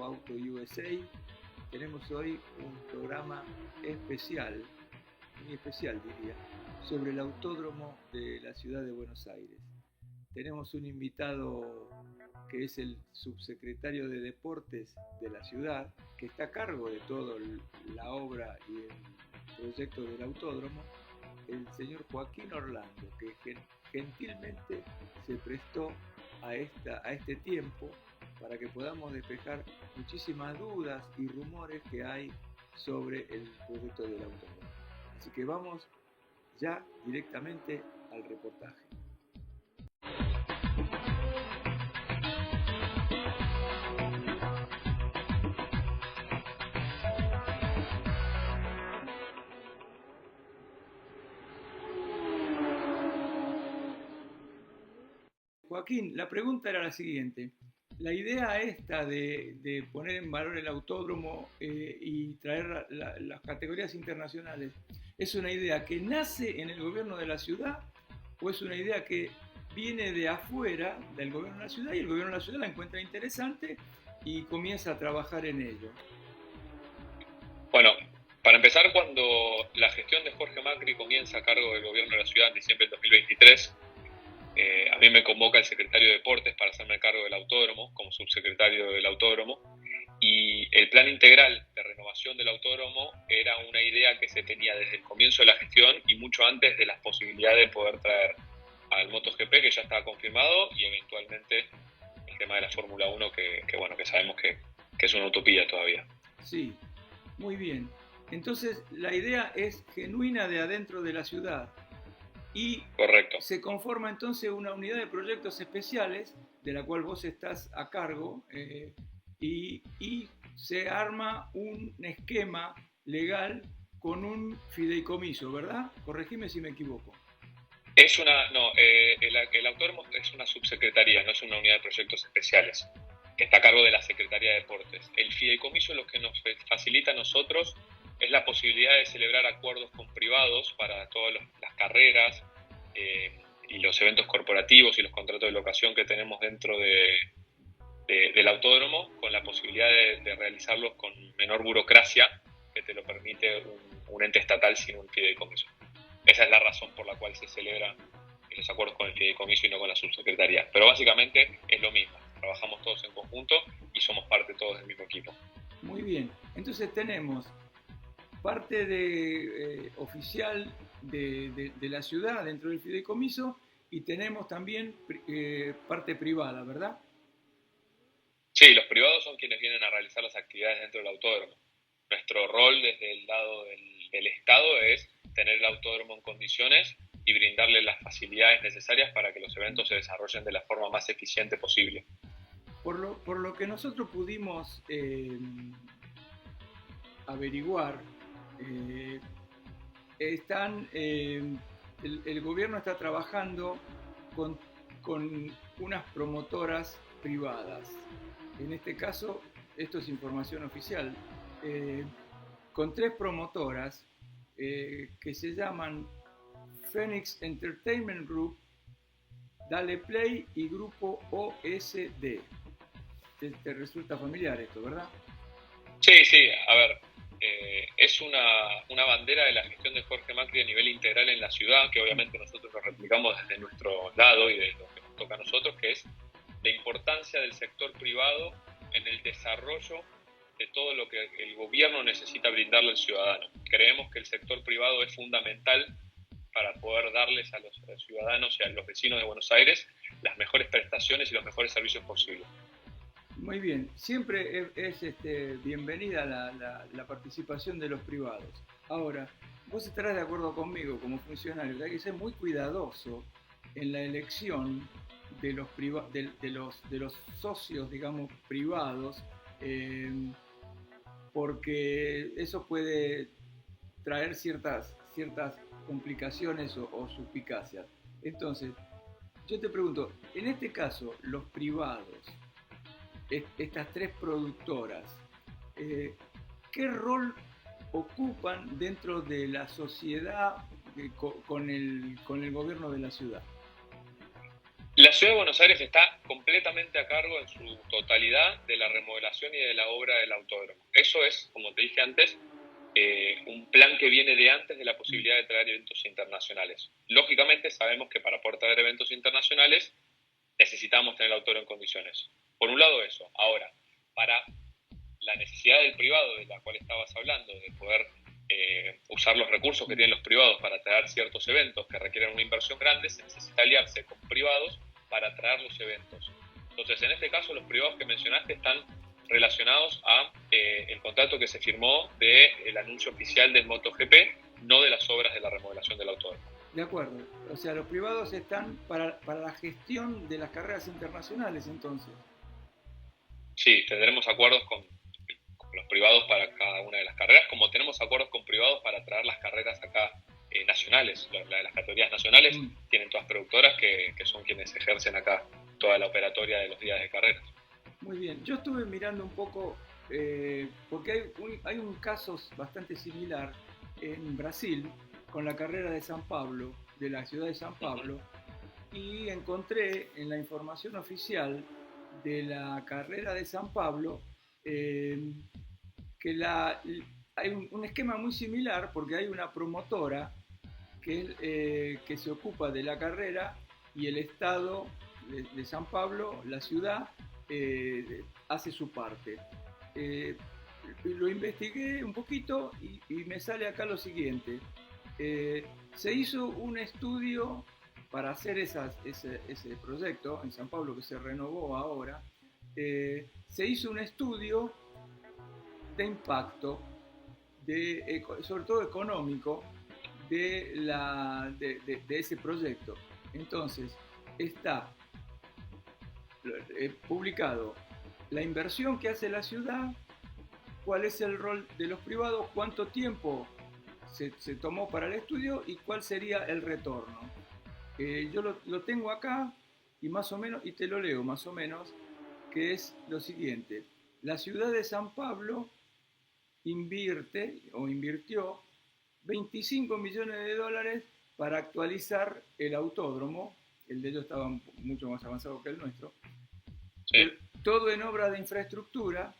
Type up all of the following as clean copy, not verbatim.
@AutoUSA. Tenemos hoy un programa especial, muy especial diría, sobre el autódromo de la ciudad de Buenos Aires. Tenemos un invitado que es el subsecretario de Deportes de la ciudad, que está a cargo de toda la obra y el proyecto del autódromo, el señor Joaquín Orlando, que gentilmente se prestó a este tiempo para que podamos despejar muchísimas dudas y rumores que hay sobre el proyecto del autódromo. Así que vamos ya directamente al reportaje. Joaquín, la pregunta era la siguiente. La idea esta de poner en valor el autódromo y traer las categorías internacionales, ¿es una idea que nace en el gobierno de la ciudad o es una idea que viene de afuera del gobierno de la ciudad y el gobierno de la ciudad la encuentra interesante y comienza a trabajar en ello? Bueno, para empezar, cuando la gestión de Jorge Macri comienza a cargo del gobierno de la ciudad en diciembre del 2023, a mí me convoca el secretario de Deportes para hacerme cargo del autódromo, como subsecretario del autódromo, y el plan integral de renovación del autódromo era una idea que se tenía desde el comienzo de la gestión y mucho antes de las posibilidades de poder traer al MotoGP, que ya estaba confirmado, y eventualmente el tema de la Fórmula 1, que sabemos que es una utopía todavía. Sí, muy bien. Entonces, la idea es genuina de adentro de la ciudad. Y correcto. Se conforma entonces una unidad de proyectos especiales de la cual vos estás a cargo y se arma un esquema legal con un fideicomiso, ¿verdad? Corregime si me equivoco. El autódromo es una subsecretaría, no es una unidad de proyectos especiales, que está a cargo de la Secretaría de Deportes. El fideicomiso lo que nos facilita a nosotros es la posibilidad de celebrar acuerdos con privados para todas las carreras y los eventos corporativos y los contratos de locación que tenemos dentro del autódromo, con la posibilidad de realizarlos con menor burocracia que te lo permite un ente estatal sin un fideicomiso. Esa es la razón por la cual se celebran los acuerdos con el fideicomiso y no con la subsecretaría. Pero básicamente es lo mismo. Trabajamos todos en conjunto y somos parte todos del mismo equipo. Muy bien. Entonces tenemos parte oficial de la ciudad dentro del fideicomiso y tenemos también parte privada, ¿verdad? Sí, los privados son quienes vienen a realizar las actividades dentro del autódromo. Nuestro rol desde el lado del Estado es tener el autódromo en condiciones y brindarle las facilidades necesarias para que los eventos se desarrollen de la forma más eficiente posible. Por lo que nosotros pudimos averiguar, el gobierno está trabajando con unas promotoras privadas. En este caso, esto es información oficial, con 3 promotoras que se llaman Phoenix Entertainment Group, Dale Play y Grupo OSD. ¿Te resulta familiar esto, verdad? Sí, a ver, es una bandera de la gestión de Jorge Macri a nivel integral en la ciudad, que obviamente nosotros lo replicamos desde nuestro lado y de lo que nos toca a nosotros, que es la importancia del sector privado en el desarrollo de todo lo que el gobierno necesita brindarle al ciudadano. Creemos que el sector privado es fundamental para poder darles a los ciudadanos y a los vecinos de Buenos Aires las mejores prestaciones y los mejores servicios posibles. Muy bien, siempre es bienvenida la participación de los privados. Ahora, vos estarás de acuerdo conmigo como funcionario, que hay que ser muy cuidadoso en la elección de los socios, digamos, privados, porque eso puede traer ciertas complicaciones o suspicacias. Entonces, yo te pregunto, en este caso, los privados, estas 3 productoras, ¿qué rol ocupan dentro de la sociedad con el gobierno de la ciudad? La ciudad de Buenos Aires está completamente a cargo en su totalidad de la remodelación y de la obra del autódromo. Eso es, como te dije antes, un plan que viene de antes de la posibilidad de traer eventos internacionales. Lógicamente sabemos que para poder traer eventos internacionales necesitamos tener el autódromo en condiciones. Por un lado eso. Ahora, para la necesidad del privado, de la cual estabas hablando, de poder usar los recursos que tienen los privados para traer ciertos eventos que requieren una inversión grande, se necesita aliarse con privados para traer los eventos. Entonces, en este caso, los privados que mencionaste están relacionados a el contrato que se firmó del anuncio oficial del MotoGP, no de las obras de la remodelación del autódromo. De acuerdo. O sea, los privados están para la gestión de las carreras internacionales, entonces. Sí, tendremos acuerdos con los privados para cada una de las carreras, como tenemos acuerdos con privados para traer las carreras acá nacionales. Las categorías nacionales tienen todas productoras que son quienes ejercen acá toda la operatoria de los días de carreras. Muy bien, yo estuve mirando un poco, porque hay un caso bastante similar en Brasil, con la carrera de San Pablo, de la ciudad de San Pablo, y encontré en la información oficial de la carrera de San Pablo que hay un esquema muy similar, porque hay una promotora que se ocupa de la carrera y el estado de San Pablo, la ciudad, hace su parte. Lo investigué un poquito y me sale acá lo siguiente. Se hizo un estudio para hacer ese proyecto en San Pablo, que se renovó ahora. Se hizo un estudio de impacto, sobre todo económico, de ese proyecto. Entonces, está publicado la inversión que hace la ciudad, cuál es el rol de los privados, cuánto tiempo se tomó para el estudio y cuál sería el retorno. Yo lo tengo acá y más o menos, y te lo leo más o menos, que es lo siguiente. La ciudad de San Pablo invirtió 25 millones de dólares para actualizar el autódromo. El de ellos estaba mucho más avanzado que el nuestro. Sí. Todo en obra de infraestructura,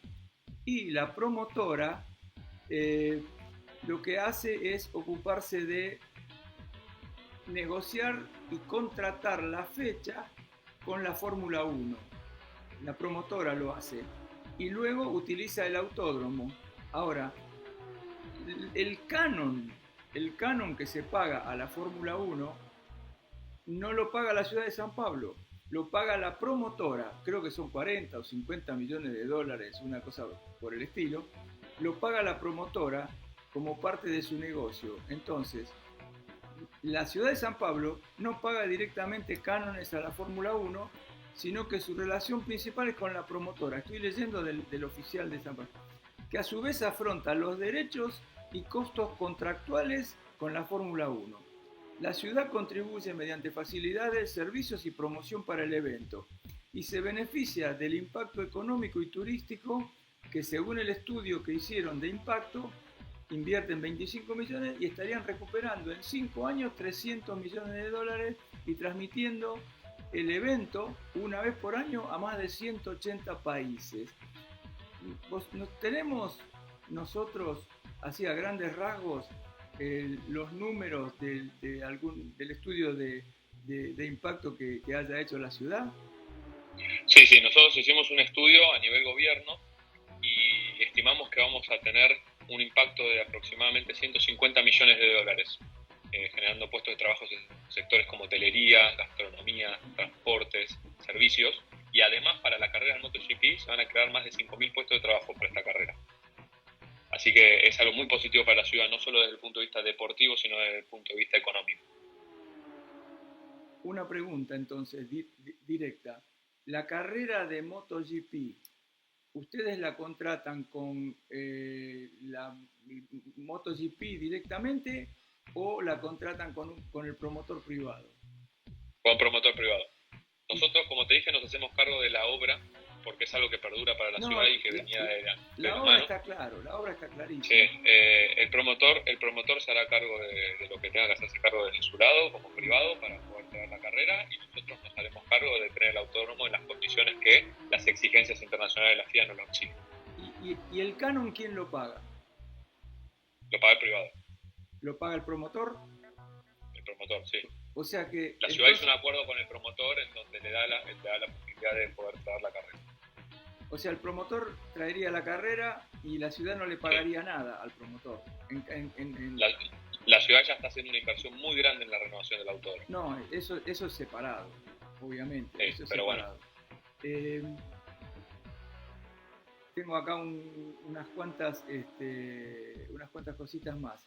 y la promotora lo que hace es ocuparse de negociar y contratar la fecha con la Fórmula 1. La promotora lo hace y luego utiliza el autódromo. Ahora, el canon que se paga a la Fórmula 1 no lo paga la ciudad de San Pablo, lo paga la promotora. Creo que son 40 o 50 millones de dólares, una cosa por el estilo. Lo paga la promotora como parte de su negocio. Entonces, la ciudad de San Pablo no paga directamente cánones a la Fórmula 1, sino que su relación principal es con la promotora. Estoy leyendo del oficial de San Pablo, que a su vez afronta los derechos y costos contractuales con la Fórmula 1. La ciudad contribuye mediante facilidades, servicios y promoción para el evento y se beneficia del impacto económico y turístico que, según el estudio que hicieron de impacto, invierten 25 millones y estarían recuperando en 5 años 300 millones de dólares y transmitiendo el evento una vez por año a más de 180 países. Tenemos nosotros, así a grandes rasgos, los números del estudio de impacto que haya hecho la ciudad. Sí, nosotros hicimos un estudio a nivel gobierno y estimamos que vamos a tener un impacto de aproximadamente 150 millones de dólares, generando puestos de trabajo en sectores como hotelería, gastronomía, transportes, servicios, y además para la carrera del MotoGP se van a crear más de 5.000 puestos de trabajo por esta carrera. Así que es algo muy positivo para la ciudad, no solo desde el punto de vista deportivo, sino desde el punto de vista económico. Una pregunta entonces, directa. La carrera de MotoGP, ¿ustedes la contratan con la MotoGP directamente o la contratan con el promotor privado? Con promotor privado. Nosotros, como te dije, nos hacemos cargo de la obra, porque es algo que perdura para la ciudad y que venía de la obra está claro, la obra está clarísima. Sí, el promotor se hará cargo de lo que tenga que hacerse cargo de su lado como privado para poder traer la carrera y nosotros nos haremos cargo de tener el autódromo en las condiciones que las exigencias internacionales de la FIA nos lo exigen. ¿Y el canon quién lo paga? Lo paga el privado. ¿Lo paga el promotor? El promotor, sí. O sea que la ciudad hizo un acuerdo con el promotor en donde le da la posibilidad de poder traer la carrera. O sea, el promotor traería la carrera y la ciudad no le pagaría nada al promotor. La ciudad ya está haciendo una inversión muy grande en la renovación del autódromo. No, eso es separado, obviamente. Sí, eso es pero separado. Bueno. Tengo acá unas cuantas cositas más.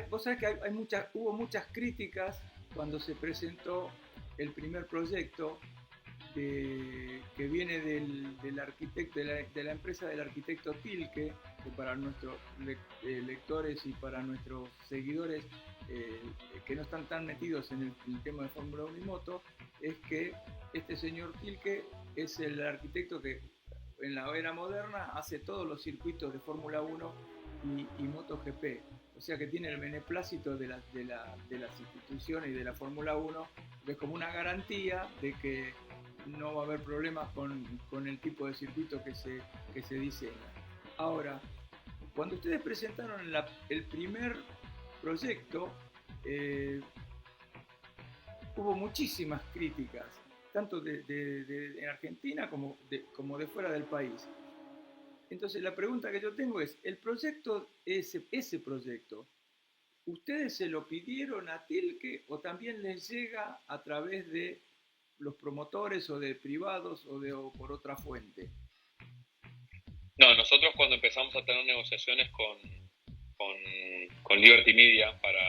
Vos sabés que hubo muchas críticas cuando se presentó el primer proyecto que viene del arquitecto, de la empresa del arquitecto Tilke, que para nuestros lectores y para nuestros seguidores que no están tan metidos en el tema de Fórmula 1 y moto, es que este señor Tilke es el arquitecto que en la era moderna hace todos los circuitos de Fórmula 1 y MotoGP. O sea que tiene el beneplácito de las instituciones y de la Fórmula 1, que es como una garantía de que no va a haber problemas con el tipo de circuito que se diseña. Ahora, cuando ustedes presentaron el primer proyecto, hubo muchísimas críticas, tanto en Argentina como de fuera del país. Entonces la pregunta que yo tengo es, el proyecto, ese proyecto, ¿ustedes se lo pidieron a Tilke o también les llega a través de los promotores o de privados o por otra fuente? No, nosotros cuando empezamos a tener negociaciones con Liberty Media para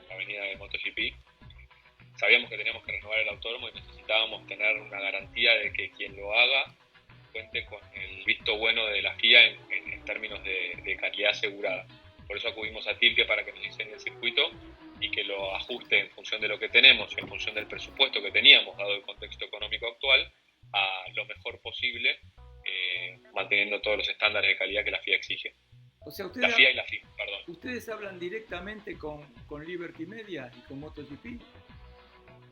la avenida de MotoGP, sabíamos que teníamos que renovar el autódromo y necesitábamos tener una garantía de que quien lo haga cuente con el visto bueno de la FIA en términos de calidad asegurada. Por eso acudimos a Tilke para que nos diseñe el circuito y que lo ajuste en función de lo que tenemos y en función del presupuesto que teníamos, dado el contexto económico actual, a lo mejor posible, manteniendo todos los estándares de calidad que la FIA exige. O sea, la FIA y la FIA, perdón. ¿Ustedes hablan directamente con Liberty Media y con MotoGP?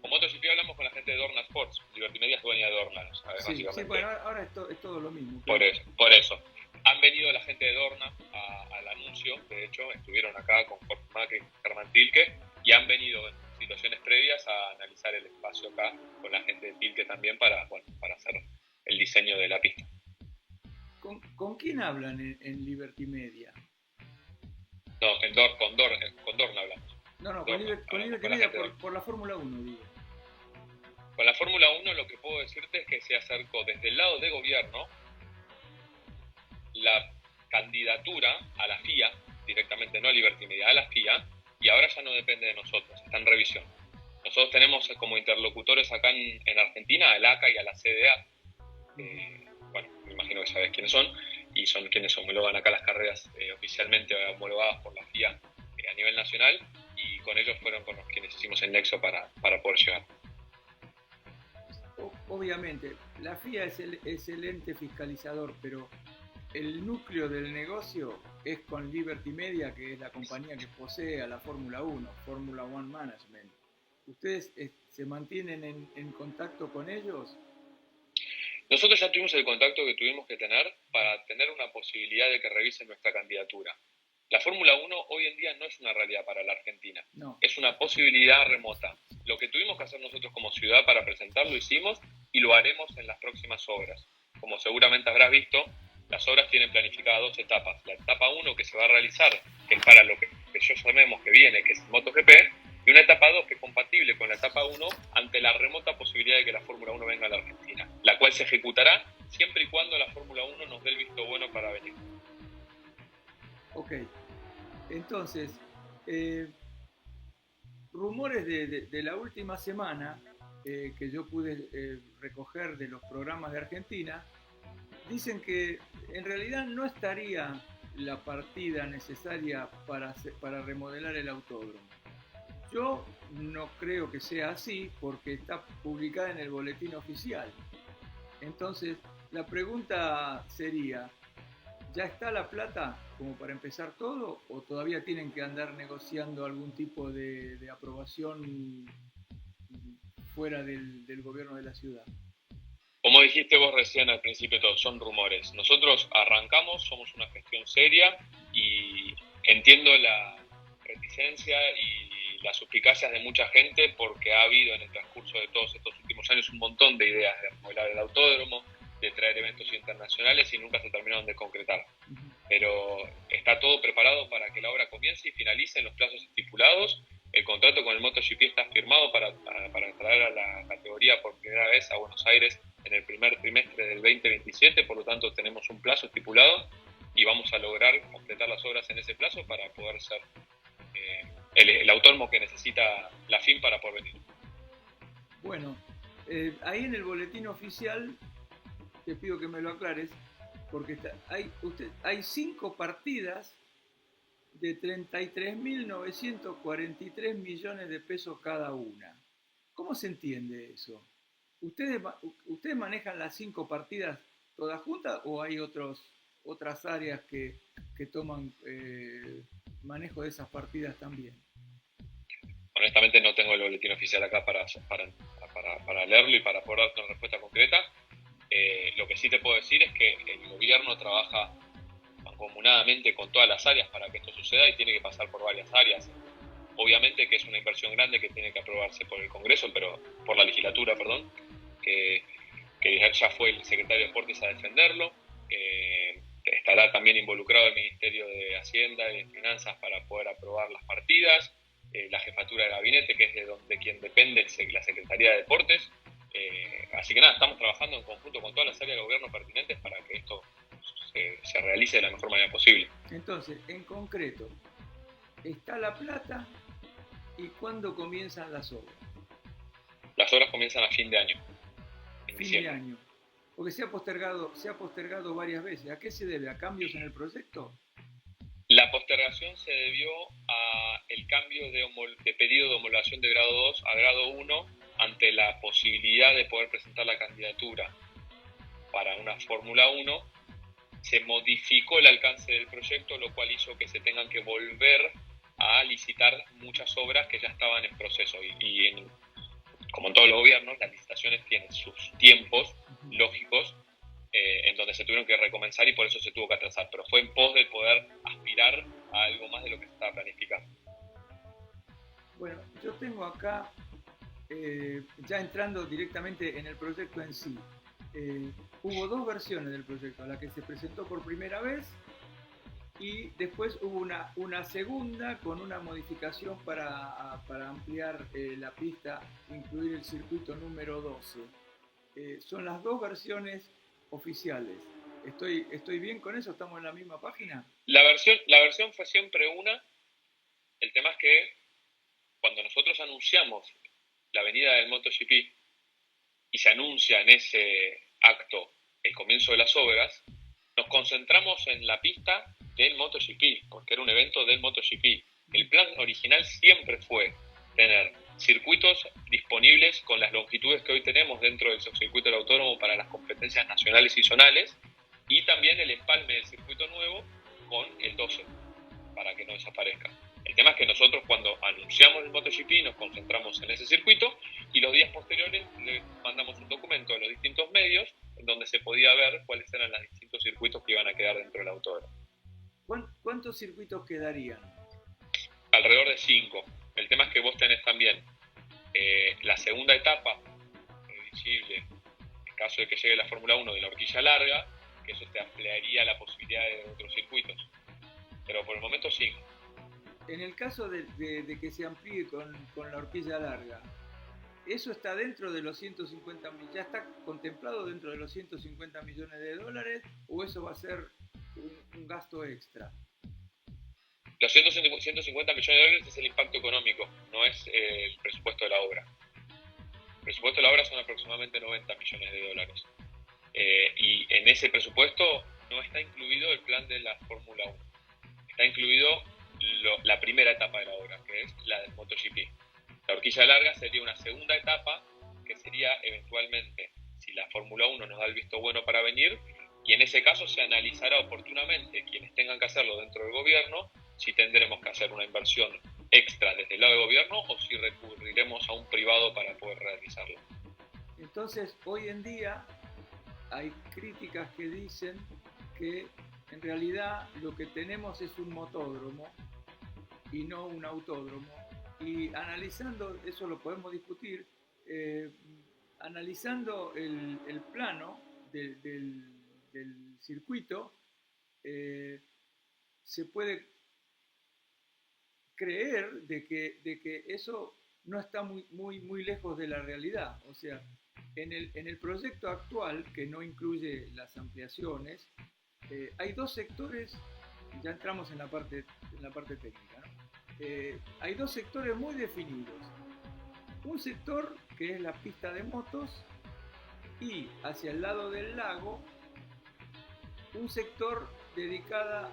Con MotoGP hablamos con la gente de Dorna Sports. Liberty Media es dueña de Dorna, ¿sabes? Sí, básicamente. Sí, bueno, ahora es todo lo mismo. Por eso. Han venido la gente de Dorna al anuncio, de hecho, estuvieron acá con Jorge Macri y Germán Tilke, y han venido en situaciones previas a analizar el espacio acá con la gente de Tilke también para hacer el diseño de la pista. ¿Con quién hablan en Liberty Media? No, con Dorna hablamos. No, con Liberty Media por la Fórmula 1, digo. Con la Fórmula 1 lo que puedo decirte es que se acercó desde el lado de gobierno la candidatura a la FIA, directamente no a Liberty Media, a la FIA, y ahora ya no depende de nosotros, está en revisión. Nosotros tenemos como interlocutores acá en Argentina al ACA y a la CDA, me imagino que sabes quiénes son, y son quienes homologan acá las carreras oficialmente homologadas por la FIA a nivel nacional, y con ellos fueron con los quienes hicimos el nexo para poder llegar. Obviamente, la FIA es el ente fiscalizador, pero el núcleo del negocio es con Liberty Media, que es la compañía que posee a la Fórmula 1, Fórmula 1 Management. ¿Ustedes se mantienen en contacto con ellos? Nosotros ya tuvimos el contacto que tuvimos que tener para tener una posibilidad de que revisen nuestra candidatura. La Fórmula 1 hoy en día no es una realidad para la Argentina, no. Es una posibilidad remota. Lo que tuvimos que hacer nosotros como ciudad para presentarlo hicimos y lo haremos en las próximas obras. Como seguramente habrás visto, las obras tienen planificadas 2 etapas. La etapa 1 que se va a realizar, que es para lo que ya sabemos que viene, que es MotoGP, y una etapa 2 que es compatible con la etapa 1 ante la remota posibilidad de que la Fórmula 1 venga a la Argentina, la cual se ejecutará siempre y cuando la Fórmula 1 nos dé el visto bueno para venir. Ok, entonces, rumores de la última semana que yo pude recoger de los programas de Argentina, dicen que en realidad no estaría la partida necesaria para remodelar el autódromo. Yo no creo que sea así porque está publicada en el boletín oficial. Entonces, la pregunta sería, ¿Ya está la plata como para empezar todo o todavía tienen que andar negociando algún tipo de aprobación fuera del gobierno de la ciudad? Como dijiste vos recién al principio, todos son rumores. Nosotros arrancamos, somos una gestión seria y entiendo la reticencia y las suspicacias de mucha gente porque ha habido en el transcurso de todos estos últimos años un montón de ideas de remodelar el autódromo, de traer eventos internacionales y nunca se terminaron de concretar. Pero está todo preparado para que la obra comience y finalice en los plazos estipulados. El contrato con el MotoGP está firmado para traer a la categoría por primera vez a Buenos Aires en el primer trimestre del 2027, por lo tanto tenemos un plazo estipulado y vamos a lograr completar las obras en ese plazo para poder ser el autónomo que necesita la FIM para poder venir. Bueno, ahí en el boletín oficial, te pido que me lo aclares, porque hay 5 partidas de 33.943 millones de pesos cada una. ¿Cómo se entiende eso? ¿Ustedes manejan las 5 partidas todas juntas o hay otras áreas que toman manejo de esas partidas también? Honestamente no tengo el boletín oficial acá para leerlo y para poder darte una respuesta concreta. Lo que sí te puedo decir es que el gobierno trabaja mancomunadamente con todas las áreas para que esto suceda y tiene que pasar por varias áreas. Obviamente que es una inversión grande que tiene que aprobarse por el Congreso, pero por la legislatura, perdón, que ya fue el secretario de Deportes a defenderlo. Estará también involucrado el Ministerio de Hacienda y de Finanzas para poder aprobar las partidas, la jefatura de gabinete, que es de quien depende la Secretaría de Deportes. Así que nada, estamos trabajando en conjunto con todas las áreas del gobierno pertinentes para que esto se realice de la mejor manera posible. Entonces, en concreto, ¿está la plata y cuándo comienzan las obras? Las obras comienzan a fin de año. Fin de año. Porque se ha postergado varias veces. ¿A qué se debe? ¿A cambios en el proyecto? La postergación se debió a el cambio de pedido de homologación de grado 2 a grado 1 ante la posibilidad de poder presentar la candidatura para una Fórmula 1. Se modificó el alcance del proyecto, lo cual hizo que se tengan que volver a licitar muchas obras que ya estaban en proceso. Como en todos los gobiernos, las licitaciones tienen sus tiempos lógicos en donde se tuvieron que recomenzar y por eso se tuvo que atrasar. Pero fue en pos de poder aspirar a algo más de lo que se estaba planificando. Bueno, yo tengo acá, ya entrando directamente en el proyecto en sí, hubo 2 versiones del proyecto, la que se presentó por primera vez y después hubo una segunda con una modificación para ampliar la pista, incluir el circuito número 12. Son las 2 versiones oficiales. ¿Estoy bien con eso? ¿Estamos en la misma página? La versión fue siempre una. El tema es que cuando nosotros anunciamos la venida del MotoGP y se anuncia en ese acto el comienzo de las obras, nos concentramos en la pista del MotoGP, porque era un evento del MotoGP. El plan original siempre fue tener circuitos disponibles con las longitudes que hoy tenemos dentro del circuito del autódromo para las competencias nacionales y zonales, y también el empalme del circuito nuevo con el 12, para que no desaparezca. El tema es que nosotros cuando anunciamos el MotoGP nos concentramos en ese circuito y los días posteriores le mandamos un documento a los distintos medios en donde se podía ver cuáles eran los distintos circuitos que iban a quedar dentro del autódromo. ¿Cuántos circuitos quedarían? Alrededor de 5. El tema es que vos tenés también la segunda etapa previsible en caso de que llegue la Fórmula 1 de la horquilla larga, que eso te ampliaría la posibilidad de otros circuitos. Pero por el momento 5. En el caso de que se amplíe con la horquilla larga, ¿eso está dentro de los 150 millones? ¿Ya está contemplado dentro de los 150 millones de dólares o eso va a ser un gasto extra? Los 150 millones de dólares es el impacto económico, no es el presupuesto de la obra. El presupuesto de la obra son aproximadamente 90 millones de dólares. Y en ese presupuesto no está incluido el plan de la Fórmula 1. Está incluido la primera etapa de la obra, que es la del MotoGP. La horquilla larga sería una segunda etapa, que sería eventualmente, si la Fórmula 1 nos da el visto bueno para venir, y en ese caso se analizará oportunamente quienes tengan que hacerlo dentro del gobierno, si tendremos que hacer una inversión extra desde el lado del gobierno o si recurriremos a un privado para poder realizarlo. Entonces, hoy en día hay críticas que dicen que en realidad lo que tenemos es un motódromo y no un autódromo. Y analizando, eso lo podemos discutir, analizando el plano del circuito, se puede creer de que eso no está muy lejos de la realidad. O sea, en el proyecto actual, que no incluye las ampliaciones, hay dos sectores, ya entramos en la parte técnica, ¿no? Hay dos sectores muy definidos. Un sector que es la pista de motos y hacia el lado del lago un sector dedicado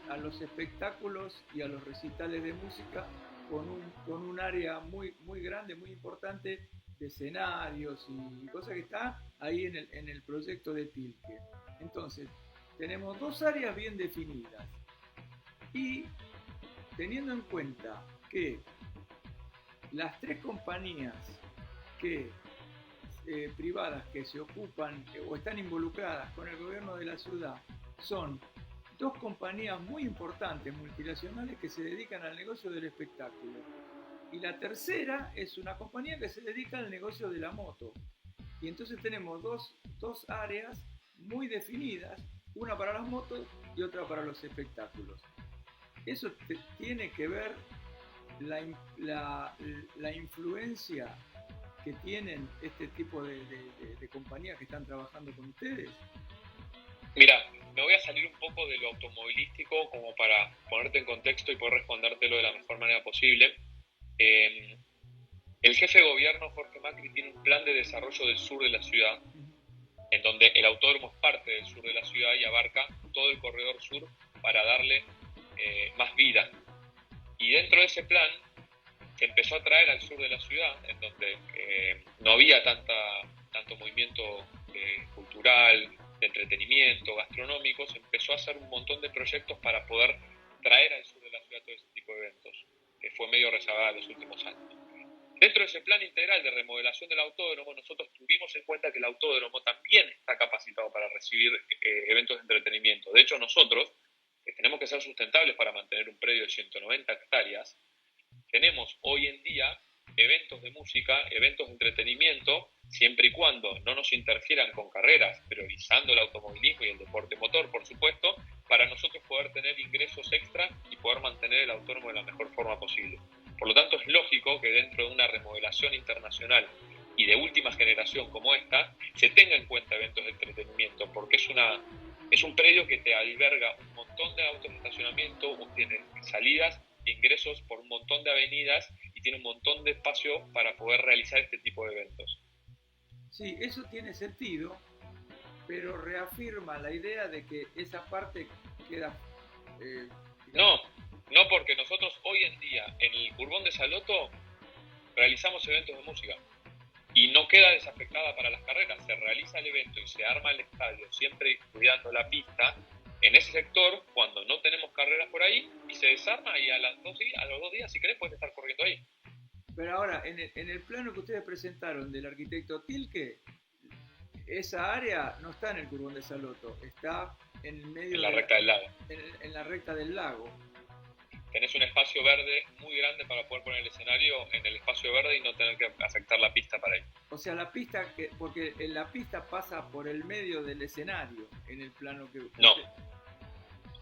a los espectáculos y a los recitales de música con un área muy grande, muy importante de escenarios y cosas que está ahí en el proyecto de Tilke. Entonces, tenemos dos áreas bien definidas y teniendo en cuenta que las tres compañías privadas que se ocupan o están involucradas con el gobierno de la ciudad son dos compañías muy importantes multinacionales que se dedican al negocio del espectáculo y la tercera es una compañía que se dedica al negocio de la moto y entonces tenemos dos áreas muy definidas, una para las motos y otra para los espectáculos. Eso tiene que ver la influencia que tienen este tipo de compañías que están trabajando con ustedes. Mira, me voy a salir un poco de lo automovilístico como para ponerte en contexto y poder respondértelo de la mejor manera posible. El jefe de gobierno, Jorge Macri, tiene un plan de desarrollo del sur de la ciudad, en donde el autódromo es parte del sur de la ciudad y abarca todo el corredor sur para darle más vida. Y dentro de ese plan se empezó a traer al sur de la ciudad, en donde no había tanto movimiento cultural, de entretenimiento, gastronómico, se empezó a hacer un montón de proyectos para poder traer al sur de la ciudad todo ese tipo de eventos, que fue medio rezagada en los últimos años. Dentro de ese plan integral de remodelación del autódromo, nosotros tuvimos en cuenta que el autódromo también está capacitado para recibir eventos de entretenimiento. De hecho, nosotros, que tenemos que ser sustentables para mantener un predio de 190 hectáreas, tenemos hoy en día eventos de música, eventos de entretenimiento, siempre y cuando no nos interfieran con carreras, priorizando el automovilismo y el deporte motor, por supuesto, para nosotros poder tener ingresos extra y poder mantener el autódromo de la mejor forma posible. Por lo tanto, es lógico que dentro de una remodelación internacional y de última generación como esta, se tenga en cuenta eventos de entretenimiento, porque es un predio que te alberga un montón de autos de estacionamiento, tiene salidas, ingresos por un montón de avenidas y tiene un montón de espacio para poder realizar este tipo de eventos. Sí, eso tiene sentido, pero reafirma la idea de que esa parte queda... No, porque nosotros hoy en día en el Curbón de Saloto realizamos eventos de música y no queda desafectada para las carreras, se realiza el evento y se arma el estadio siempre cuidando la pista en ese sector cuando no tenemos carreras por ahí y se desarma y a los 2 días si querés puedes estar corriendo ahí. Pero ahora, en el plano que ustedes presentaron del arquitecto Tilke, esa área no está en el Curbón de Saloto, está en el medio en la recta del lago. En la recta del lago. Tenés un espacio verde muy grande para poder poner el escenario en el espacio verde y no tener que afectar la pista para ir. O sea, la pista, porque la pista pasa por el medio del escenario en el plano que... No,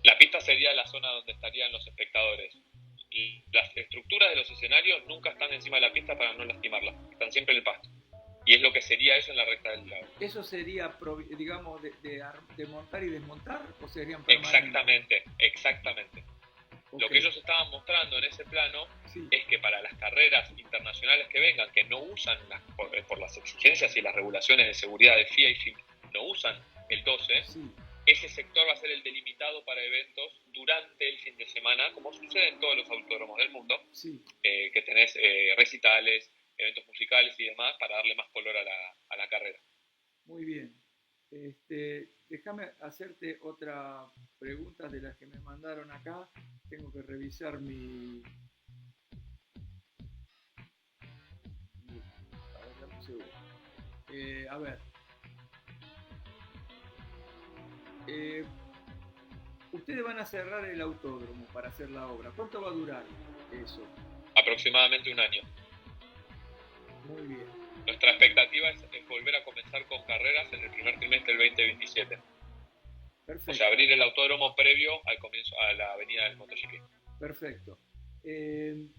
la pista sería la zona donde estarían los espectadores. Y las estructuras de los escenarios nunca están encima de la pista para no lastimarla, están siempre en el pasto. Y es lo que sería eso en la recta del lago. ¿Eso sería, digamos, de montar y desmontar o serían permanentes? Exactamente. Okay. Lo que ellos estaban mostrando en ese plano es que para las carreras internacionales que vengan, que no usan, por las exigencias y las regulaciones de seguridad de FIA y FIM, no usan el 12, ese sector va a ser el delimitado para eventos durante el fin de semana, como sucede en todos los autódromos del mundo, que tenés recitales, eventos musicales y demás, para darle más color a la carrera. Muy bien. Déjame hacerte otra pregunta de las que me mandaron acá. Tengo que revisar a ver, dame un segundo. A ver. Ustedes van a cerrar el autódromo para hacer la obra. ¿Cuánto va a durar eso? Aproximadamente un año. Muy bien. Nuestra expectativa es volver a comenzar con carreras en el primer trimestre del 2027. Perfecto. O sea, abrir el autódromo previo al comienzo a la avenida del MotoGP. Perfecto. ¿Creen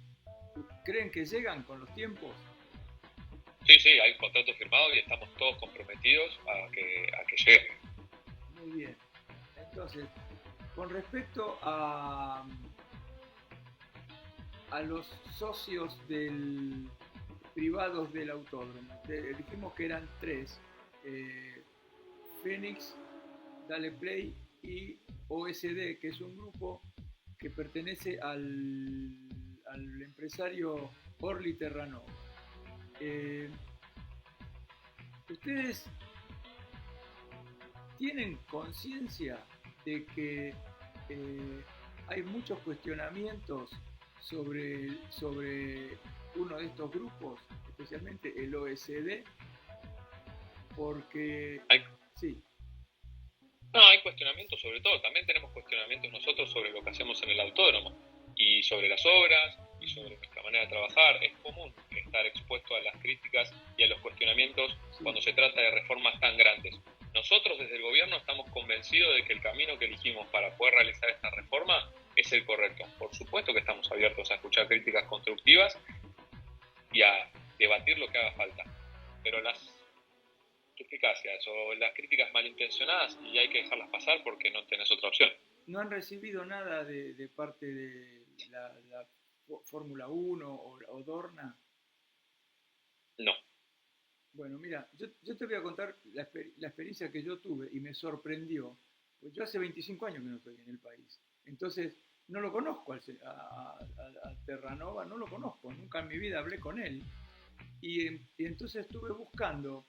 que llegan con los tiempos? Sí, hay un contrato firmado y estamos todos comprometidos a que llegue. Muy bien. Entonces, con respecto a los socios privados del autódromo, dijimos que eran 3, Phoenix, Dale Play y OSD, que es un grupo que pertenece al empresario Orly Terranova. ¿Ustedes tienen conciencia de que hay muchos cuestionamientos sobre uno de estos grupos, especialmente el OSD? Porque... Sí. No, hay cuestionamientos sobre todo. También tenemos cuestionamientos nosotros sobre lo que hacemos en el autódromo y sobre las obras y sobre nuestra manera de trabajar. Es común estar expuesto a las críticas y a los cuestionamientos cuando se trata de reformas tan grandes. Nosotros desde el gobierno estamos convencidos de que el camino que elegimos para poder realizar esta reforma es el correcto. Por supuesto que estamos abiertos a escuchar críticas constructivas y a debatir lo que haga falta. Pero las suspicacias o las críticas malintencionadas y hay que dejarlas pasar porque no tenés otra opción. ¿No han recibido nada de parte de la Fórmula 1 o Dorna? No. Bueno, mira, yo te voy a contar la experiencia que yo tuve y me sorprendió. Pues yo hace 25 años que no estoy en el país. Entonces, no lo conozco a Terranova, no lo conozco. Nunca en mi vida hablé con él. Y entonces estuve buscando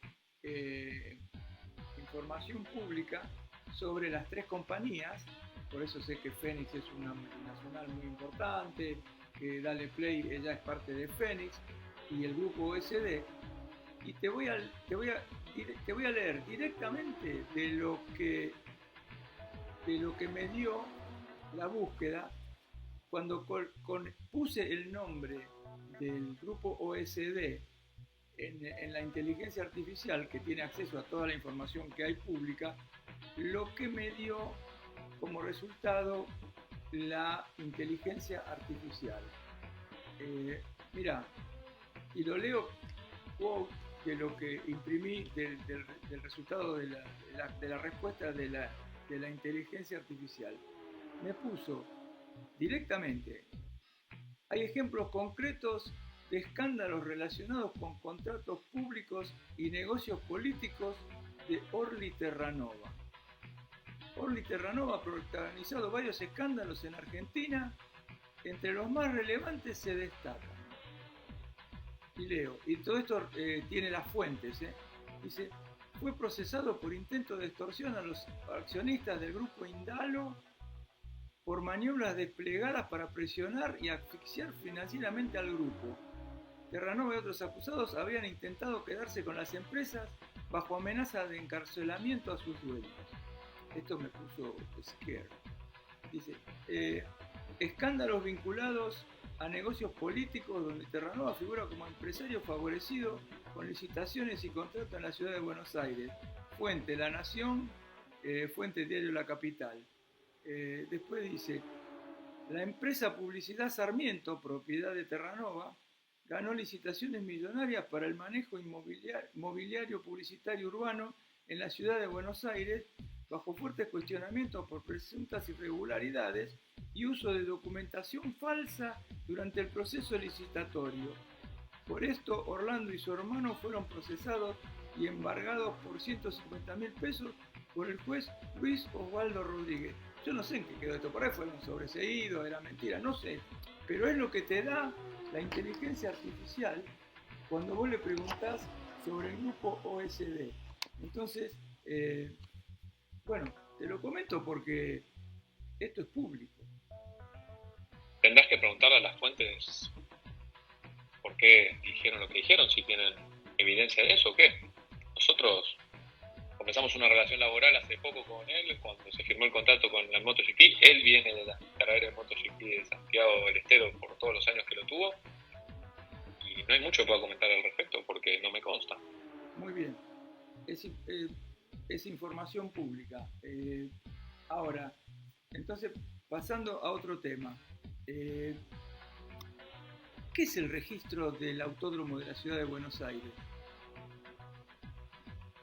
información pública sobre las 3 compañías. Por eso sé que Phoenix es una multinacional muy importante, que Dale Play ella es parte de Phoenix y el grupo OSD. Y te voy a leer directamente de lo que me dio la búsqueda cuando puse el nombre del grupo OSD en la inteligencia artificial, que tiene acceso a toda la información que hay pública. Lo que me dio como resultado la inteligencia artificial. Mira, y lo leo quote de lo que imprimí del resultado de la respuesta de la inteligencia artificial. Me puso directamente: hay ejemplos concretos de escándalos relacionados con contratos públicos y negocios políticos de Orly Terranova. Orly Terranova ha protagonizado varios escándalos en Argentina. Entre los más relevantes se destacan. Y leo, y todo esto tiene las fuentes. Dice: fue procesado por intento de extorsión a los accionistas del grupo Indalo por maniobras desplegadas para presionar y asfixiar financieramente al grupo. Terranova y otros acusados habrían intentado quedarse con las empresas bajo amenaza de encarcelamiento a sus dueños. Esto me puso scared. Dice: escándalos vinculados a negocios políticos donde Terranova figura como empresario favorecido con licitaciones y contratos en la ciudad de Buenos Aires. Fuente: La Nación, fuente Diario La Capital. Después dice: la empresa Publicidad Sarmiento, propiedad de Terranova, ganó licitaciones millonarias para el manejo mobiliario publicitario urbano en la ciudad de Buenos Aires, bajo fuertes cuestionamientos por presuntas irregularidades y uso de documentación falsa durante el proceso licitatorio. Por esto, Orlando y su hermano fueron procesados y embargados por 150.000 pesos por el juez Luis Osvaldo Rodríguez. Yo no sé en qué quedó esto, por ahí fue un sobreseído, era mentira, no sé. Pero es lo que te da la inteligencia artificial cuando vos le preguntás sobre el grupo OSD. Entonces, Bueno, te lo comento porque esto es público. Tendrás que preguntarle a las fuentes por qué dijeron lo que dijeron, si tienen evidencia de eso o qué. Nosotros comenzamos una relación laboral hace poco con él, cuando se firmó el contrato con el MotoGP. Él viene de la carrera de MotoGP de Santiago del Estero por todos los años que lo tuvo, y no hay mucho que pueda comentar al respecto porque no me consta. Muy bien. Es información pública. Ahora, entonces, pasando a otro tema. ¿Qué es el registro del autódromo de la ciudad de Buenos Aires?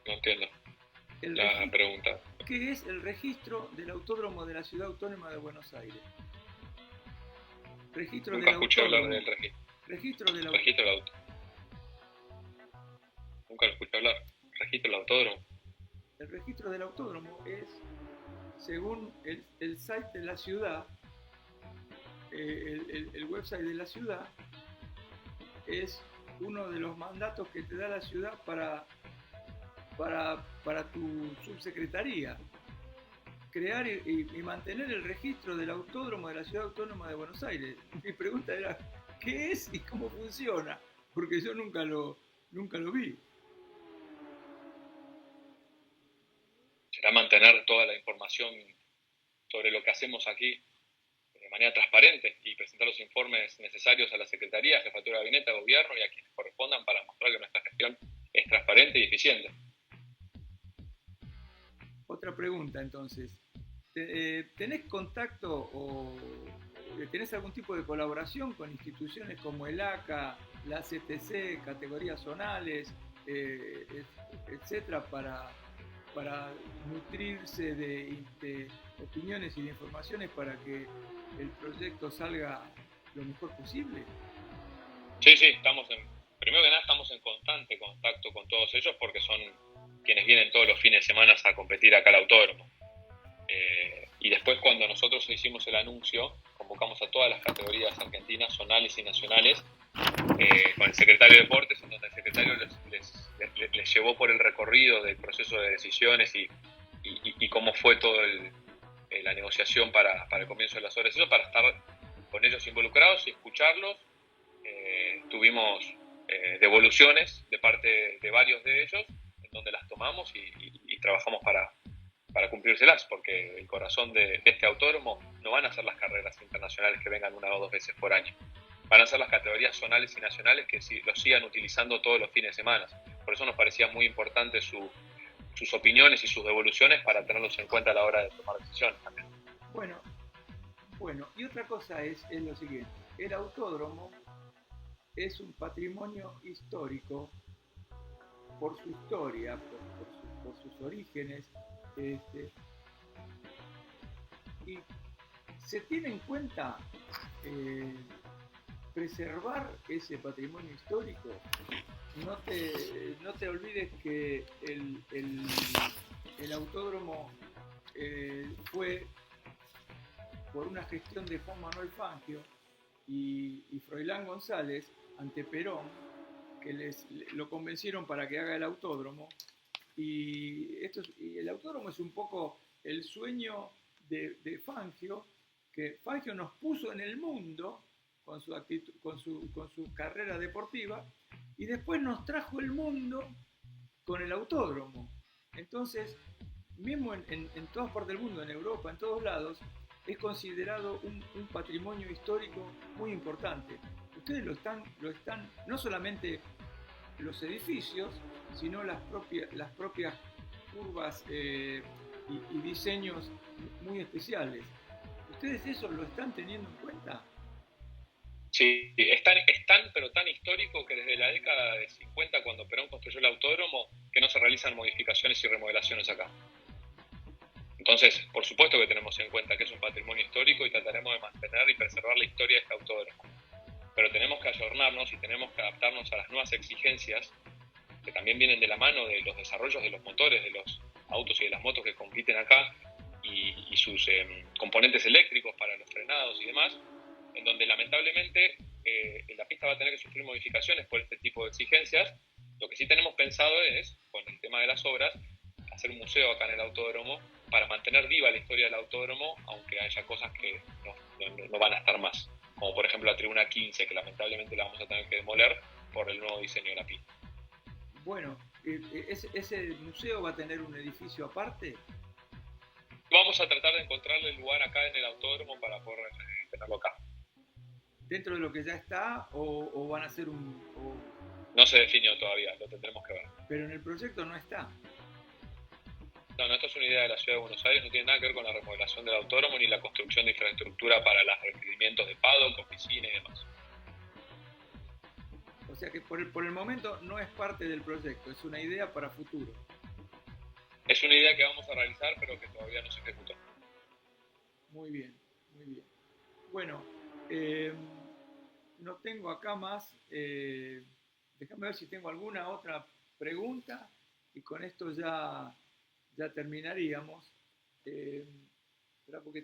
No entiendo la pregunta. ¿Qué es el registro del autódromo de la ciudad autónoma de Buenos Aires? Registro Nunca del escuché autódromo. hablar del registro. Registro del Registro del auto. Nunca lo escuché hablar. Registro del autódromo. El registro del autódromo es, según el site de la ciudad, el website de la ciudad, es uno de los mandatos que te da la ciudad para tu subsecretaría. Crear y mantener el registro del autódromo de la ciudad autónoma de Buenos Aires. Mi pregunta era, ¿qué es y cómo funciona? Porque yo nunca lo vi. Será mantener toda la información sobre lo que hacemos aquí de manera transparente y presentar los informes necesarios a la Secretaría, Jefatura de Gabinete, Gobierno y a quienes correspondan para mostrar que nuestra gestión es transparente y eficiente. Otra pregunta entonces. ¿Tenés contacto o tenés algún tipo de colaboración con instituciones como el ACA, la CTC, categorías zonales, etcétera, para nutrirse de opiniones y de informaciones para que el proyecto salga lo mejor posible? Sí, primero que nada estamos en constante contacto con todos ellos porque son quienes vienen todos los fines de semana a competir acá al autódromo. Y después, cuando nosotros hicimos el anuncio, convocamos a todas las categorías argentinas, zonales y nacionales, con el secretario de Deportes, en donde el secretario les llevó por el recorrido del proceso de decisiones y cómo fue toda la negociación para el comienzo de las horas, eso, para estar con ellos involucrados y escucharlos. Tuvimos devoluciones de parte de varios de ellos, en donde las tomamos y trabajamos para cumplírselas, porque el corazón de este autódromo no van a ser las carreras internacionales que vengan una o dos veces por año, van a ser las categorías zonales y nacionales que lo sigan utilizando todos los fines de semana. Por eso nos parecía muy importante sus opiniones y sus devoluciones para tenerlos en cuenta a la hora de tomar decisiones también. Bueno, y otra cosa es lo siguiente: el autódromo es un patrimonio histórico por su historia, por sus orígenes, y se tiene en cuenta preservar ese patrimonio histórico. No te olvides que el autódromo fue por una gestión de Juan Manuel Fangio y Froilán González ante Perón, que lo convencieron para que haga el autódromo. Y el autódromo es un poco el sueño de Fangio, que Fangio nos puso en el mundo con su carrera deportiva, y después nos trajo el mundo con el autódromo. Entonces, mismo en todas partes del mundo, en Europa, en todos lados, es considerado un patrimonio histórico muy importante. Ustedes lo están, no solamente los edificios, sino las propias curvas y diseños muy especiales. ¿Ustedes eso lo están teniendo en cuenta? Sí, es tan histórico que desde la década de 50, cuando Perón construyó el autódromo, que no se realizan modificaciones y remodelaciones acá. Entonces, por supuesto que tenemos en cuenta que es un patrimonio histórico y trataremos de mantener y preservar la historia de este autódromo. Pero tenemos que ayornarnos y tenemos que adaptarnos a las nuevas exigencias que también vienen de la mano de los desarrollos de los motores, de los autos y de las motos que compiten acá, y sus componentes eléctricos para los frenados y demás, en donde lamentablemente la pista va a tener que sufrir modificaciones por este tipo de exigencias. Lo que sí tenemos pensado es, con el tema de las obras, hacer un museo acá en el autódromo para mantener viva la historia del autódromo, aunque haya cosas que no van a estar más, como por ejemplo la tribuna 15, que lamentablemente la vamos a tener que demoler por el nuevo diseño de la pista. Bueno, ¿ese museo va a tener un edificio aparte? Vamos a tratar de encontrarle el lugar acá en el autódromo para poder tenerlo acá. ¿Dentro de lo que ya está o van a hacer No se definió todavía, lo tendremos que ver. Pero en el proyecto no está. No, esto es una idea de la Ciudad de Buenos Aires, no tiene nada que ver con la remodelación del autódromo ni la construcción de infraestructura para los requerimientos de paddock, oficina y demás. O sea que por el momento no es parte del proyecto, es una idea para futuro. Es una idea que vamos a realizar, pero que todavía no se ejecutó. Muy bien, muy bien. Bueno, no tengo acá más. Déjame ver si tengo alguna otra pregunta y con esto ya terminaríamos. Espera, porque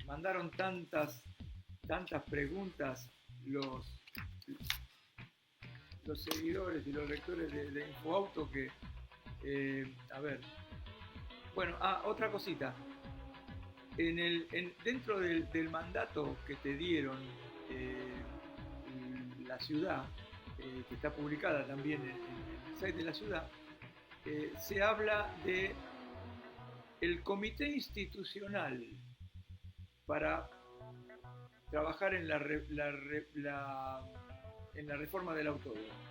mandaron tantas preguntas los seguidores y los lectores de InfoAuto que, a ver, bueno, otra cosita, dentro del mandato que te dieron la ciudad, que está publicada también en el site de la ciudad, se habla de el comité institucional para trabajar en la reforma del autódromo.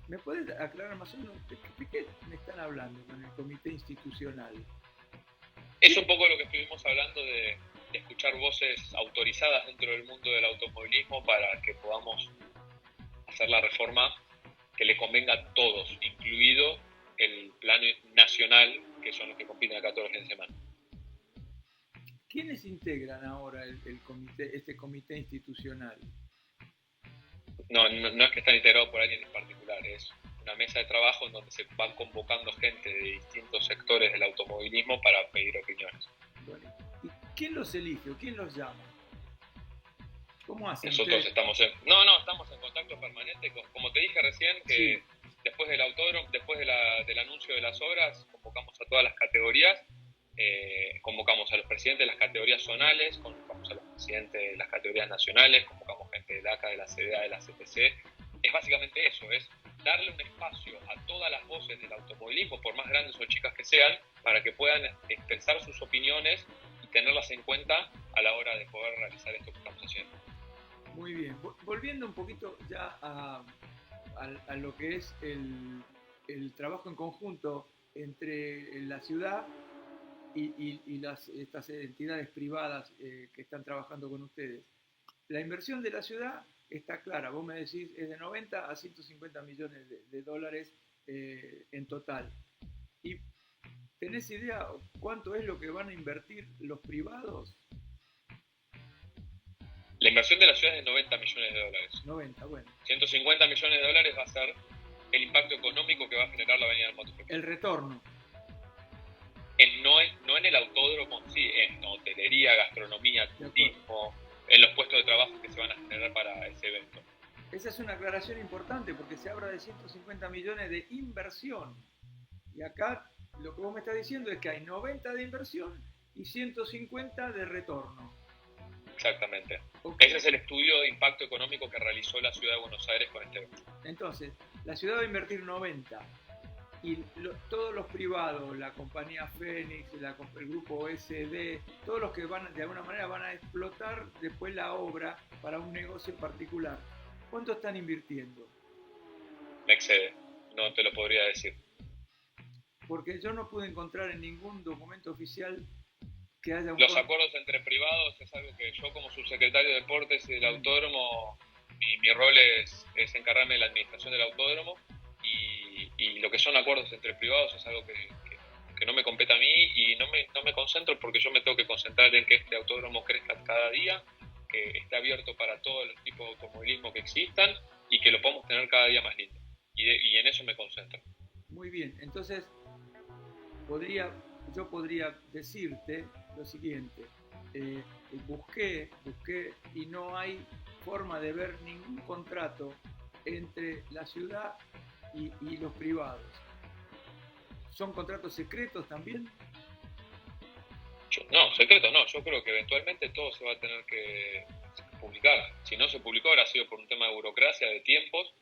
¿Me puedes aclarar más o menos de qué me están hablando con el comité institucional? Es un poco lo que estuvimos hablando de escuchar voces autorizadas dentro del mundo del automovilismo para que podamos hacer la reforma que le convenga a todos, incluido el plano nacional, que son los que compiten acá todos los fines de semana. ¿Quiénes integran ahora este comité institucional? No es que están integrados por alguien en particular, es una mesa de trabajo en donde se van convocando gente de distintos sectores del automovilismo para pedir opiniones. Bueno, ¿y quién los elige o quién los llama? ¿Cómo hacen? Nosotros estamos en contacto permanente como te dije recién, que sí. Después del autódromo, después del anuncio de las obras, convocamos a todas las categorías, convocamos a los presidentes de las categorías zonales, convocamos a los presidentes de las categorías nacionales, convocamos gente del ACA, de la CDA, de la CTC. Es básicamente eso, es darle un espacio a todas las voces del automovilismo, por más grandes o chicas que sean, para que puedan expresar sus opiniones y tenerlas en cuenta a la hora de poder realizar esto que estamos haciendo. Muy bien, volviendo un poquito ya a lo que es el trabajo en conjunto entre la ciudad y estas entidades privadas que están trabajando con ustedes. La inversión de la ciudad está clara, vos me decís, es de 90 a 150 millones de dólares en total. ¿Y tenés idea cuánto es lo que van a invertir los privados? La inversión de la ciudad es de 90 millones de dólares. 90, bueno. 150 millones de dólares va a ser el impacto económico que va a generar la avenida del MotoGP. El retorno. No en el autódromo, sí, en hotelería, gastronomía, turismo, en los puestos de trabajo que se van a generar para ese evento. Esa es una aclaración importante porque se habla de 150 millones de inversión. Y acá lo que vos me estás diciendo es que hay 90 de inversión y 150 de retorno. Exactamente. Okay. Ese es el estudio de impacto económico que realizó la Ciudad de Buenos Aires con este evento. Entonces, la ciudad va a invertir 90 y todos los privados, la compañía Fénix, el grupo SD, todos los que de alguna manera van a explotar después la obra para un negocio en particular. ¿Cuánto están invirtiendo? Me excede, no te lo podría decir. Porque yo no pude encontrar en ningún documento oficial que haya un... Los acuerdos entre privados es algo que yo como subsecretario de Deportes y del Autódromo, mi rol es encargarme de la administración del autódromo y lo que son acuerdos entre privados es algo que no me compete a mí y no me concentro porque yo me tengo que concentrar en que este autódromo crezca cada día, que esté abierto para todos los tipos de automovilismo que existan y que lo podamos tener cada día más lindo. Y en eso me concentro. Muy bien, entonces yo podría decirte lo siguiente, busqué y no hay forma de ver ningún contrato entre la ciudad y los privados. ¿Son contratos secretos también? No, secreto no. Yo creo que eventualmente todo se va a tener que publicar. Si no se publicó, habrá sido por un tema de burocracia, de tiempos,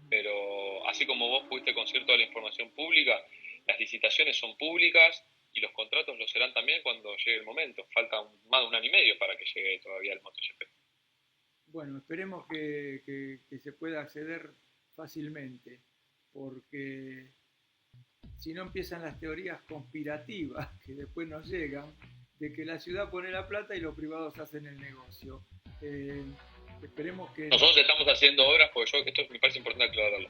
pero así como vos pudiste conseguir toda la información pública, las licitaciones son públicas y los contratos lo serán también cuando llegue el momento. Falta más de 1 año y medio para que llegue todavía el MotoGP. Bueno, esperemos que se pueda acceder fácilmente, porque si no empiezan las teorías conspirativas que después nos llegan, de que la ciudad pone la plata y los privados hacen el negocio. Esperemos que... Nosotros estamos haciendo obras, porque esto me parece importante aclararlo.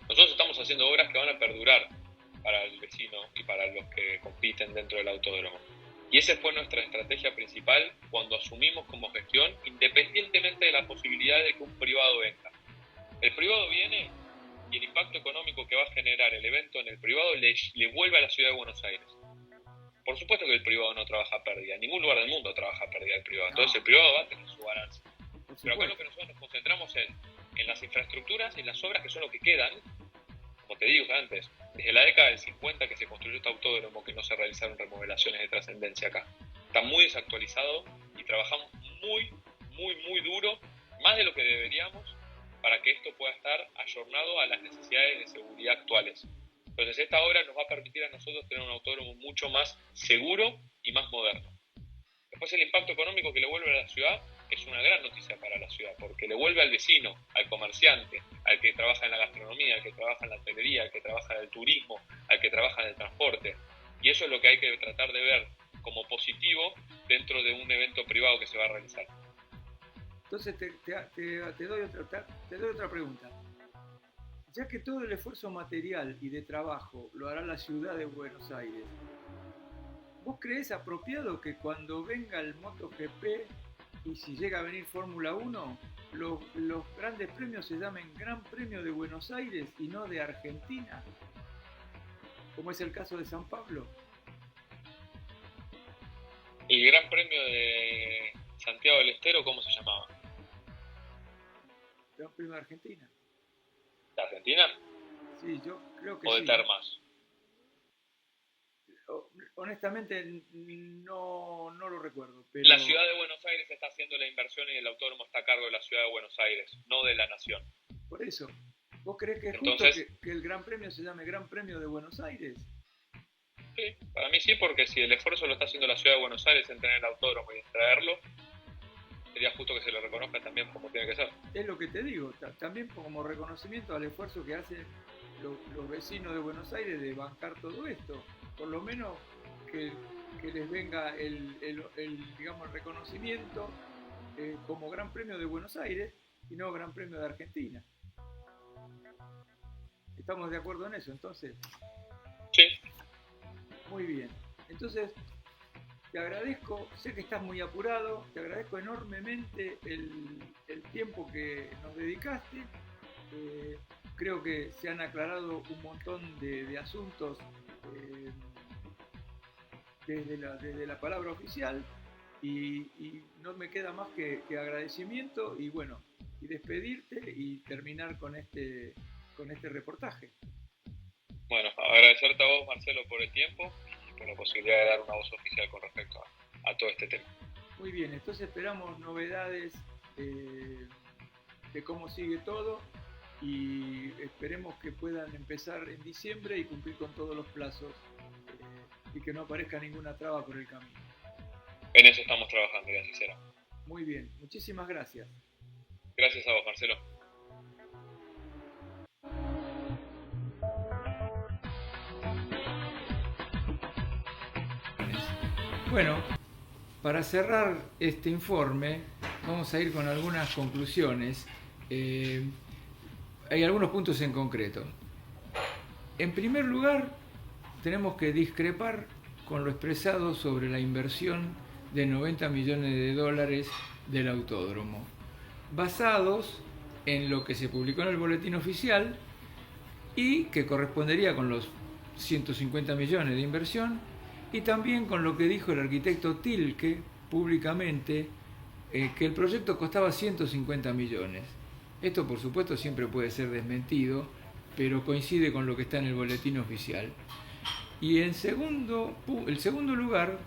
Nosotros estamos haciendo obras que van a perdurar para el vecino y para los que compiten dentro del autódromo. Y esa fue nuestra estrategia principal cuando asumimos como gestión, independientemente de la posibilidad de que un privado venga. El privado viene y el impacto económico que va a generar el evento en el privado le vuelve a la ciudad de Buenos Aires. Por supuesto que el privado no trabaja a pérdida, en ningún lugar del mundo trabaja a pérdida el privado, entonces el privado va a tener su ganancia. Pero acá lo que nosotros nos concentramos en las infraestructuras y en las obras que son lo que quedan, como te digo antes, desde la década del 50 que se construyó este autódromo, que no se realizaron remodelaciones de trascendencia acá. Está muy desactualizado y trabajamos muy duro, más de lo que deberíamos, para que esto pueda estar ayornado a las necesidades de seguridad actuales. Entonces esta obra nos va a permitir a nosotros tener un autódromo mucho más seguro y más moderno. Después el impacto económico que le vuelve a la ciudad es una gran noticia para la ciudad, porque le vuelve al vecino, al comerciante, al que trabaja en la gastronomía, al que trabaja en la hotelería, al que trabaja en el turismo, al que trabaja en el transporte. Y eso es lo que hay que tratar de ver como positivo dentro de un evento privado que se va a realizar. Entonces te doy otra pregunta. Ya que todo el esfuerzo material y de trabajo lo hará la ciudad de Buenos Aires, ¿vos creés apropiado que cuando venga el MotoGP y si llega a venir Fórmula 1, los grandes premios se llamen Gran Premio de Buenos Aires y no de Argentina? Como es el caso de San Pablo. ¿Y el Gran Premio de Santiago del Estero cómo se llamaba? Gran Premio de Argentina. ¿De Argentina? Sí, yo creo que sí. ¿O de sí. Termas? Honestamente no lo recuerdo. Pero... La ciudad de Buenos Aires está haciendo la inversión y el autódromo está a cargo de la ciudad de Buenos Aires, no de la nación. Por eso, ¿vos creés que es entonces, justo que el Gran Premio se llame Gran Premio de Buenos Aires? Sí, para mí sí, porque si el esfuerzo lo está haciendo la ciudad de Buenos Aires en tener el autódromo y en traerlo, sería justo que se lo reconozca también como tiene que ser. Es lo que te digo, también como reconocimiento al esfuerzo que hacen los vecinos de Buenos Aires de bancar todo esto. Por lo menos que les venga el reconocimiento como Gran Premio de Buenos Aires y no Gran Premio de Argentina. ¿Estamos de acuerdo en eso entonces? Sí. Muy bien. Entonces, te agradezco, sé que estás muy apurado, te agradezco enormemente el tiempo que nos dedicaste. Creo que se han aclarado un montón de asuntos desde la palabra oficial y no me queda más que agradecimiento y bueno, y despedirte y terminar con este reportaje. Bueno, agradecerte a vos, Marcelo, por el tiempo y por la posibilidad de dar una voz oficial con respecto a todo este tema. Muy bien, entonces esperamos novedades de cómo sigue todo y esperemos que puedan empezar en diciembre y cumplir con todos los plazos y que no aparezca ninguna traba por el camino. En eso estamos trabajando, ya sincero. Muy bien, muchísimas gracias. Gracias a vos, Marcelo. Bueno, para cerrar este informe vamos a ir con algunas conclusiones. Hay algunos puntos en concreto. En primer lugar, tenemos que discrepar con lo expresado sobre la inversión de 90 millones de dólares del autódromo, basados en lo que se publicó en el boletín oficial y que correspondería con los 150 millones de inversión y también con lo que dijo el arquitecto Tilke públicamente, que el proyecto costaba 150 millones. Esto por supuesto siempre puede ser desmentido, pero coincide con lo que está en el boletín oficial. Y el segundo lugar,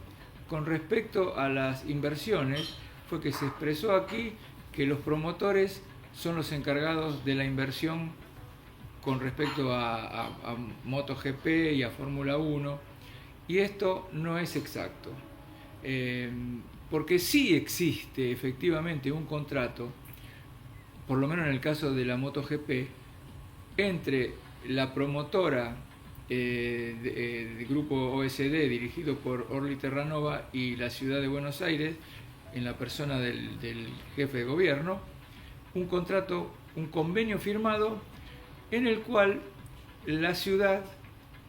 con respecto a las inversiones, fue que se expresó aquí que los promotores son los encargados de la inversión con respecto a MotoGP y a Fórmula 1, y esto no es exacto, porque sí existe efectivamente un contrato, por lo menos en el caso de la MotoGP, entre la promotora del grupo OSD dirigido por Orly Terranova y la ciudad de Buenos Aires, en la persona del jefe de gobierno, un contrato, un convenio firmado en el cual la ciudad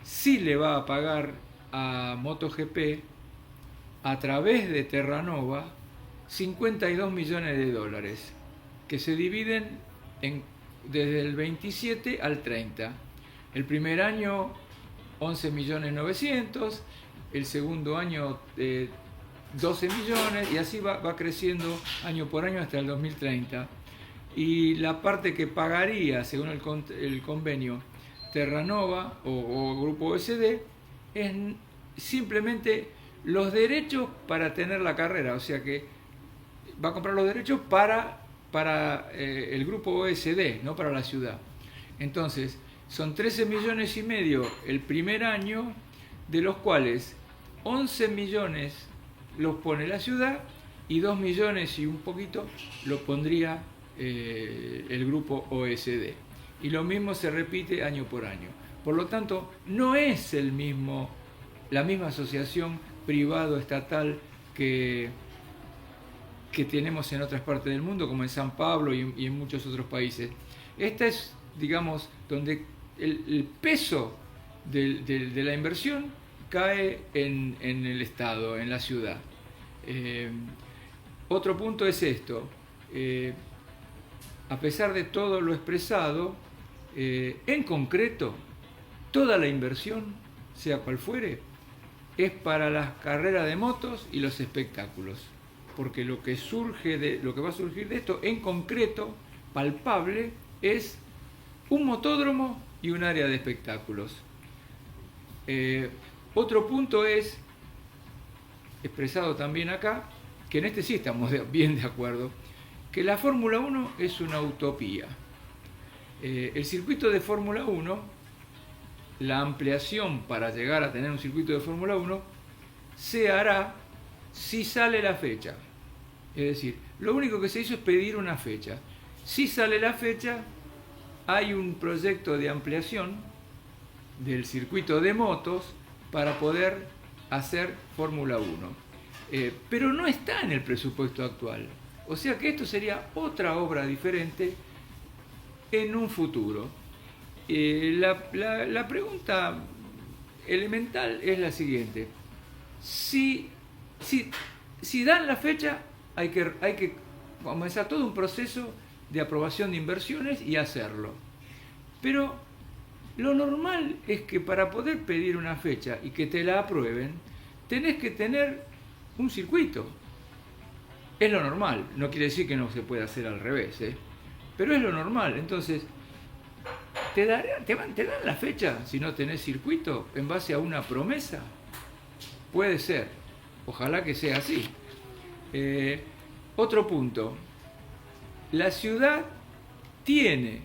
sí le va a pagar a MotoGP a través de Terranova 52 millones de dólares que se dividen desde el 27 al 30. El primer año 11 millones 900, el segundo año 12 millones y así va creciendo año por año hasta el 2030. Y la parte que pagaría, según el convenio, Terranova o Grupo OSD, es simplemente los derechos para tener la carrera, o sea que va a comprar los derechos para el Grupo OSD, no para la ciudad. Entonces, son 13 millones y medio el primer año, de los cuales 11 millones los pone la ciudad y 2 millones y un poquito lo pondría el grupo OSD. Y lo mismo se repite año por año. Por lo tanto, no es la misma asociación privado-estatal que tenemos en otras partes del mundo, como en San Pablo y en muchos otros países. Esta es, digamos, donde el peso de la inversión cae en el Estado, en la ciudad. Otro punto es esto. A pesar de todo lo expresado, en concreto, toda la inversión, sea cual fuere, es para las carreras de motos y los espectáculos. Porque lo que va a surgir de esto, en concreto, palpable, es un motódromo y un área de espectáculos. Otro punto es, expresado también acá, que en este sí estamos bien de acuerdo, que la Fórmula 1 es una utopía. El circuito de Fórmula 1, la ampliación para llegar a tener un circuito de Fórmula 1, se hará si sale la fecha. Es decir, lo único que se hizo es pedir una fecha. Si sale la fecha, hay un proyecto de ampliación del circuito de motos para poder hacer Fórmula 1. Pero no está en el presupuesto actual. O sea que esto sería otra obra diferente en un futuro. La pregunta elemental es la siguiente. Si dan la fecha, hay que comenzar todo un proceso de aprobación de inversiones y hacerlo. Pero lo normal es que para poder pedir una fecha y que te la aprueben, tenés que tener un circuito. Es lo normal, no quiere decir que no se pueda hacer al revés, pero es lo normal. Entonces, ¿te dan la fecha si no tenés circuito en base a una promesa? Puede ser, ojalá que sea así. Otro punto, la ciudad tiene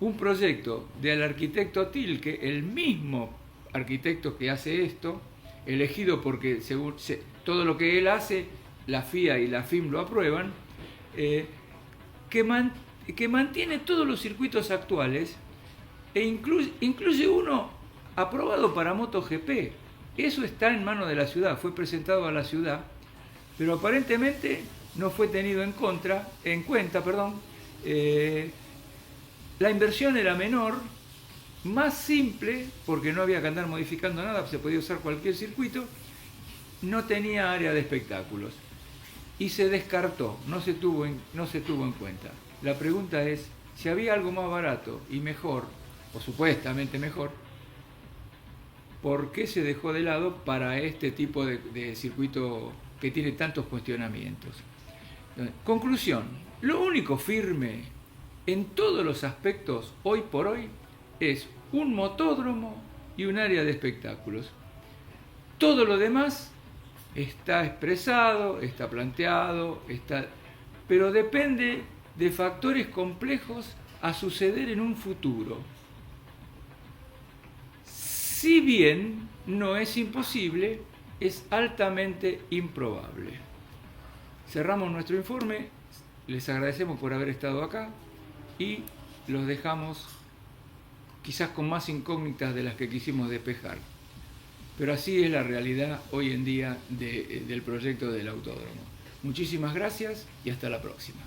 un proyecto del arquitecto Tilke, el mismo arquitecto que hace esto, elegido porque según todo lo que él hace, la FIA y la FIM lo aprueban, que mantiene todos los circuitos actuales e incluye uno aprobado para MotoGP. Eso está en manos de la ciudad, fue presentado a la ciudad, pero aparentemente no fue tenido en cuenta. La inversión era menor, más simple, porque no había que andar modificando nada, se podía usar cualquier circuito, no tenía área de espectáculos y se descartó, no se tuvo en cuenta. La pregunta es, si había algo más barato y mejor, o supuestamente mejor, ¿por qué se dejó de lado para este tipo de circuito que tiene tantos cuestionamientos? Conclusión, lo único firme en todos los aspectos hoy por hoy es un motódromo y un área de espectáculos. Todo lo demás está expresado, está planteado, pero depende de factores complejos a suceder en un futuro. Si bien no es imposible, es altamente improbable. Cerramos nuestro informe, les agradecemos por haber estado acá y los dejamos quizás con más incógnitas de las que quisimos despejar. Pero así es la realidad hoy en día del proyecto del autódromo. Muchísimas gracias y hasta la próxima.